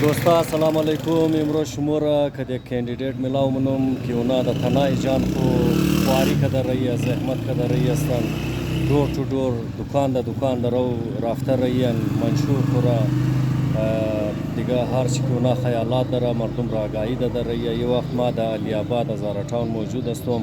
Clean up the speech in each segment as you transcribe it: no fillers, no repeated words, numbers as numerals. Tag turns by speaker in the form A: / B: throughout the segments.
A: دوستا سلام علیکم. امروز شما را که یک کندیدیت میلاو منم که اونا در تنای جان کو خواری که در رایی زحمت که در رایی هستن دور تو دور دکان در رو رفته رایی منشور خورا دیگه هر چی که اونا خیالات داره مردم را آگاهی در رایی. یه وقت ما در علی آباد هزارتاون موجود هستم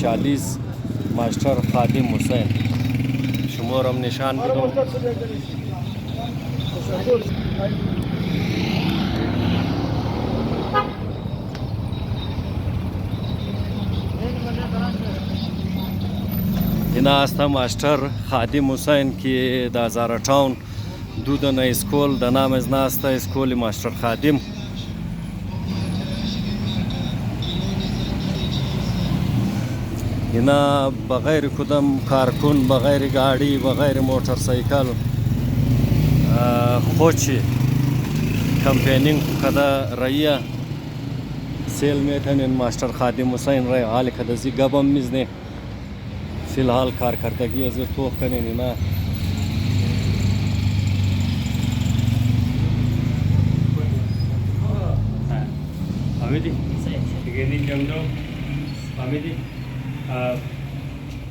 A: 40 ماستر خادم حسین. شمارم نشان بدم. اینا است ماستر خادم حسین که در هزارتاون دودن اسکول در نام از ناست اسکول ماستر خادم. اینا بغیر کدام کارکن، بغیر گاڑی، بغیر موتر سایکل خوچی کمپینینگ کده ریا سیل میتونین ماستر خادم حسین رای حال کده زی گبم میزنه فی الحال کارکردگی از توخ کنین. اینا
B: Amidi, beginning jangdo, Amidi,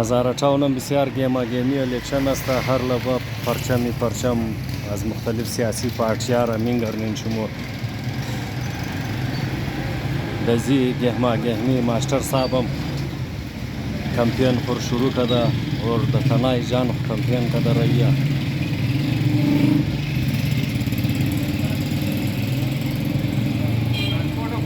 A: هزارتاون بسیار گیمی الیکشن است. هر لبا پرچم از مختلف سیاسی پارتی‌ها را می‌گردن. شما دزی گهمی ماستر صاحبم کمپین پر شروع کرده اور د تنای جان کمپین کرده رایی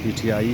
A: PTI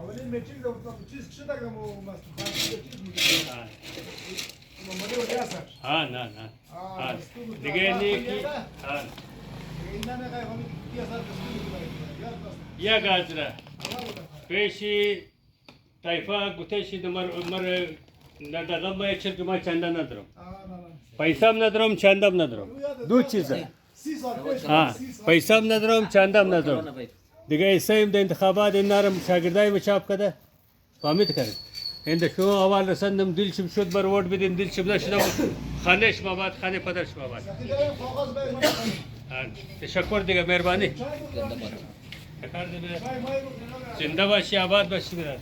C: اولین میټینګ د چیز څه دا کوم مستخان چیز مو مولي ولا سر
B: ها نه دیگه نه کی ها
C: اینا نه کوي هم کیا سر
B: یا گازره پیشی طایفه گوتشی د مر نه د لمه چې ما چنده نه درم پیسې هم نه درم چنده هم نه درم دو چیزه ها پیسې هم نه درم چنده هم نه درم دیگه ایسایم د انتخابات نرم شاگردای مچاپ کده فهمید کرد این شو اول رسندم دل شب شد بر ووٹ بدیم دل شب نشدم خانه شما بعد خانه پدر شما بعد تشکر دیگه مهربانی زنده باشی آباد باشی برادر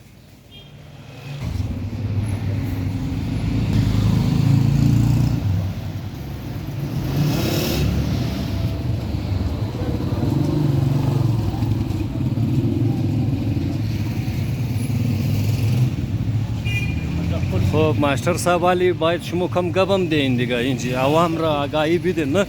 A: خب ماشتر صاحب علی باید شما کم گبم دین دیگه اینجی عوام را آگاهی بدین نه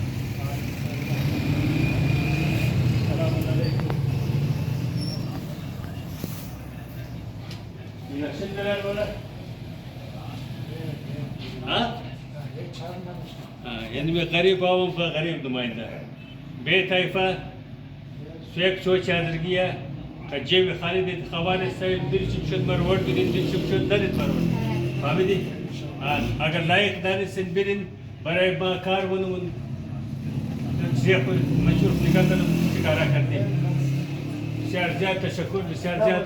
B: یعنی غریب آوام و غریب نماینده به طایفه سویک چو چادرگیه کجیب خالد خوان سایل دلشم شد مرورد بدین دلشم شد ندید مرورد فهمیدی؟ اگر لایق دانستین برین برای ما کار ونمون شیخ منشور نگاه کنم چیکارا کردیم بسیار زیاد تشکر بسیار زیاد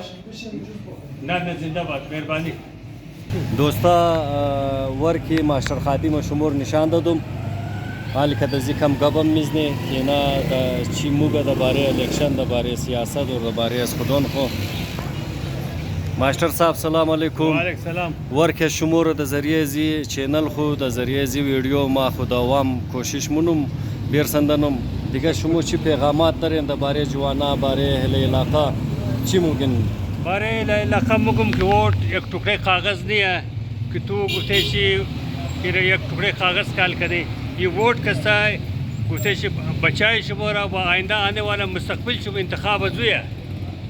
B: نه زنده باد مهربانی
A: دوستا ورکی ماشتر خادم شمور نشان دادم حالی که دزی کم گبم میزنی که اینا چی موگه درباره الیکشن درباره سیاست و درباره از خودون خو ماشتر صاحب سلام علیکم
B: و علیکم سلام
A: ورک شمور د ذریعه زی چینل خو د ذریعه زی ویدیو ما خو دوام کوشش مونم بیرسندنم دیگه شما چی پیغامات دارین درباره جوانا باره اهل علاقه چی موگن
B: برای علاقه مگم که ووٹ یک ٹکڑے کاغذ نہیں ہے کہ تو گوتیشی پھر یک ٹکڑے کاغذ کال کرے یہ ووٹ کسا ہے گوتیشی بچائے شمورا و آئندہ آنے والا مستقبل شما انتخاب ازویا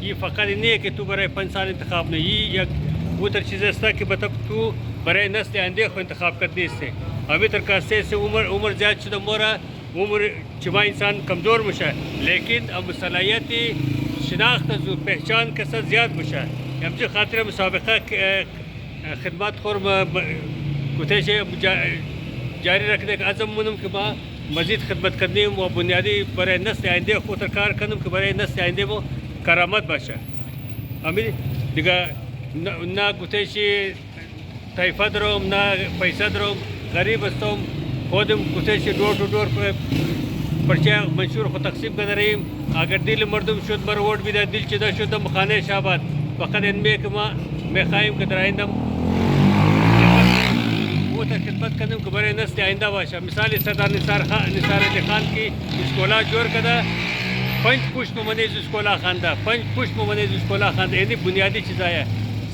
B: یہ فقط نہیں ہے کہ تو برای 5 سال انتخاب نہیں یہ یک وہ تر چیز ایسا کہ بتب تو برای نسل آئندے کو انتخاب کرنے سے ابھی تر کاسے سے عمر زیاد شدہ مورا عمر چما انسان کمزور مشا لیکن اب صلاحیتی شناخت و پہچان کا ساتھ زیاد مشا ہم جو خاطر مسابقہ خدمات خورم کتش جاری رکھنے کا عزم منم کہ ماں مزید خدمت کرنے و بنیادی برائے نسل آئندے کو ترکار کرنم کہ برائے نسل آئندے وہ کرامت باشا امیر دیگه نه گوتشی طایفه دارم نه پیسه دارم غریب هستم خودم گوتشی دور تو دور پرچه منشور خود تقسیم کناریم اگر دل مردم شد مر ووٹ بیده دل چیده شدم خانه شاباد فقط این که ما میخواهیم که در آیندم وہ تک خدمت کنم که برای نسل آینده باشه مثال سردار نثار علی خان کی اسکولا جوړ کده 5 پشت ممنیز اسکولا خانده 5 پشت ممنیز اسکولا خانده یعنی بنیادی چیزایه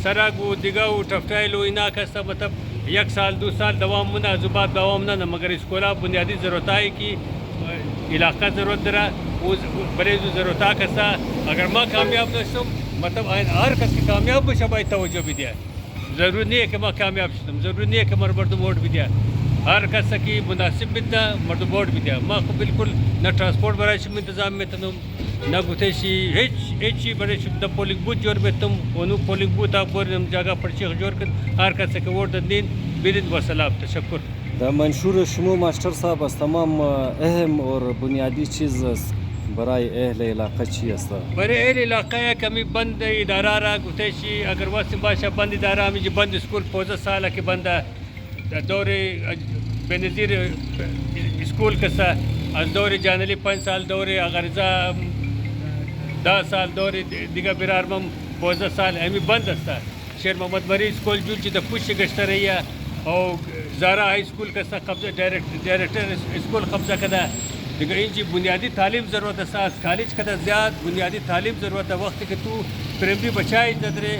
B: سرک و دیگه و ټفټایل و اینا کسته مطلب 1 سال 2 سال دوام نه زبات دوام نه مگر اسکولا بنیادی ضرورت ہے کی علاقہ ضرورت داره و برای ضرورت کسته اگر ما کامیاب نشم مطلب هر کس که کامیاب بشه باید توجه بده ضروری نیه که ما کامیاب شدم ضروری نیه که مردم ووٹ بده هر کس کی مناسب بده مردم ووٹ بده ما خو بالکل نه ترانسپورت برای شم انتظام میتونم نه گوتشی هیچ برای شم د پولینگ بوت جوړ میتم اونو پولینگ بوت اپورم جگہ پرچه جوړ کړ هر کس کی ووٹ دین بدین و سلام تشکر
A: در منشور شما ماشتر صاحب از تمام اهم اور بنیادی چیز برای اهل علاقه چی است؟
B: برای اهل علاقه کمی بند اداره را گوتشی اگر واسم باشه بند اداره همیشه بند اسکول 15 ساله که بند دور بنظیر اسکول کسا از دور جانلی 5 سال دور اغرزا 10 سال دور دیگه برارمم 15 سال همی بند است شیر محمد مری اسکول جول چې د پوش گشته رہی او زارا های اسکول کسا قبضه ڈائریکٹر اسکول قبضه کده دیگه اینجی بنیادی تعلیم ضرورت است از کالج کده زیاد بنیادی تعلیم ضرورت وقتی که تو پرایمری بچای نداره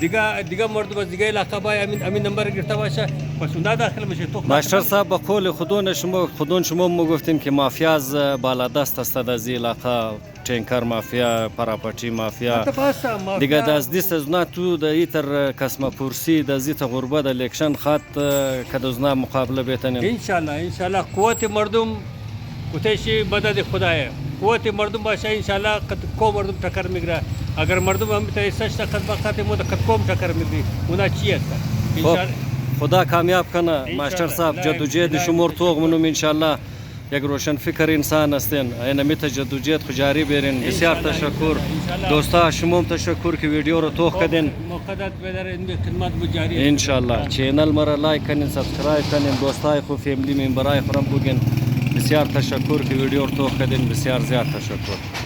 B: دیگه مرد بس دیگه علاقه با امین نمبر گرفته باشه پس اون داخل میشه تو
A: ماشتر صاحب به قول خودون شما میگفتین که مافیا از بالادست است در از علاقه تینکر مافیا پراپاتی مافیا دیگه از دیست از نه تو د ایتر قسم پرسی د زیت غربه د الیکشن خط کدوزنا مقابله بیتنین
B: ان شاء الله قوت مردم کوتشی مدد خدای قوت مردم باشه ان شاء الله کو مردم ټکر میگره اگر مردم هم ته سچ تا خدمت مو د کوم ټکر میگری اونا چی است ان شاء الله
A: خدا کامیاب کنه ماشتر صاحب جدوجهد شمور توغ منم ان شاء الله یک روشن فکر انسان هستین این میت جدوجهد خجاری برین بسیار تشکر دوستا شما هم تشکر که ویدیو رو توغ کردین
B: مقدس بدرین خدمت بجاری
A: ان شاء الله چینل مرا لایک کنین سابسکرایب کنین دوستای خو فیملی ممبرای خرم بگین بسیار تشکر که ویدیو رو توغ کردین بسیار زیاد تشکر